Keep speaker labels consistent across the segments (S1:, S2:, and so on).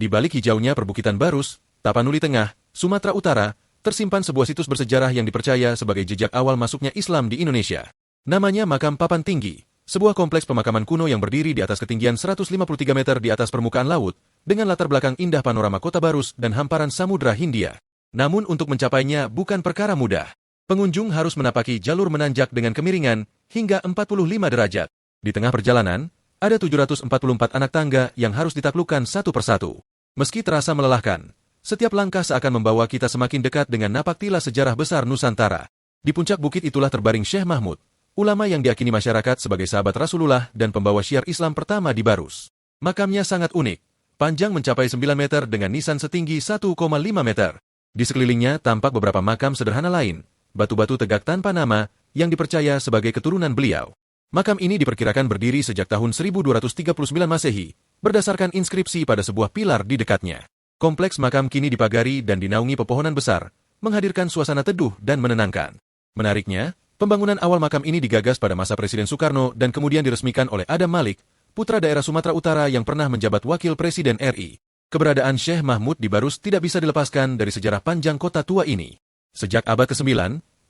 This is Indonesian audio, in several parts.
S1: Di balik hijaunya perbukitan Barus, Tapanuli Tengah, Sumatera Utara, tersimpan sebuah situs bersejarah yang dipercaya sebagai jejak awal masuknya Islam di Indonesia. Namanya Makam Papan Tinggi, sebuah kompleks pemakaman kuno yang berdiri di atas ketinggian 153 meter di atas permukaan laut, dengan latar belakang indah panorama kota Barus dan hamparan Samudra Hindia. Namun untuk mencapainya bukan perkara mudah. Pengunjung harus menapaki jalur menanjak dengan kemiringan hingga 45 derajat. Di tengah perjalanan, ada 744 anak tangga yang harus ditaklukkan satu persatu. Meski terasa melelahkan, setiap langkah seakan membawa kita semakin dekat dengan napaktila sejarah besar Nusantara. Di puncak bukit itulah terbaring Syekh Mahmud, ulama yang diakini masyarakat sebagai sahabat Rasulullah dan pembawa syiar Islam pertama di Barus. Makamnya sangat unik, panjang mencapai 9 meter dengan nisan setinggi 1,5 meter. Di sekelilingnya tampak beberapa makam sederhana lain, batu-batu tegak tanpa nama, yang dipercaya sebagai keturunan beliau. Makam ini diperkirakan berdiri sejak tahun 1239 Masehi, berdasarkan inskripsi pada sebuah pilar di dekatnya. Kompleks makam kini dipagari dan dinaungi pepohonan besar, menghadirkan suasana teduh dan menenangkan. Menariknya, pembangunan awal makam ini digagas pada masa Presiden Soekarno dan kemudian diresmikan oleh Adam Malik, putra daerah Sumatera Utara yang pernah menjabat Wakil Presiden RI. Keberadaan Syekh Mahmud di Barus tidak bisa dilepaskan dari sejarah panjang kota tua ini. Sejak abad ke-9,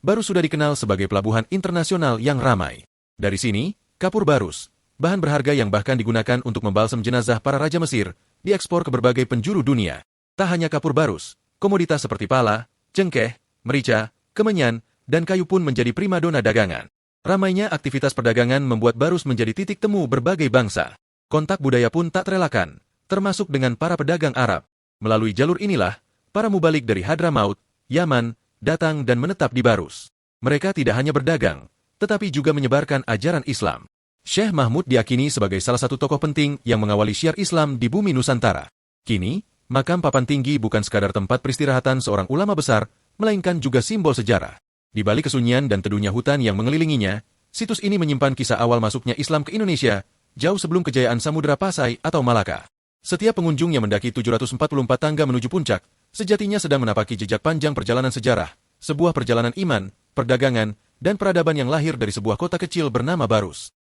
S1: Barus sudah dikenal sebagai pelabuhan internasional yang ramai. Dari sini, kapur Barus, bahan berharga yang bahkan digunakan untuk membalsam jenazah para raja Mesir, diekspor ke berbagai penjuru dunia. Tak hanya kapur Barus, komoditas seperti pala, cengkeh, merica, kemenyan, dan kayu pun menjadi primadona dagangan. Ramainya aktivitas perdagangan membuat Barus menjadi titik temu berbagai bangsa. Kontak budaya pun tak terelakkan, termasuk dengan para pedagang Arab. Melalui jalur inilah, para mubalik dari Hadramaut, Yaman, datang dan menetap di Barus. Mereka tidak hanya berdagang, tetapi juga menyebarkan ajaran Islam. Syekh Mahmud diakini sebagai salah satu tokoh penting yang mengawali syiar Islam di bumi Nusantara. Kini, Makam Papan Tinggi bukan sekadar tempat peristirahatan seorang ulama besar, melainkan juga simbol sejarah. Di balik kesunyian dan teduhnya hutan yang mengelilinginya, situs ini menyimpan kisah awal masuknya Islam ke Indonesia, jauh sebelum kejayaan Samudra Pasai atau Malaka. Setiap pengunjung yang mendaki 744 tangga menuju puncak, sejatinya sedang menapaki jejak panjang perjalanan sejarah, sebuah perjalanan iman, perdagangan, dan peradaban yang lahir dari sebuah kota kecil bernama Barus.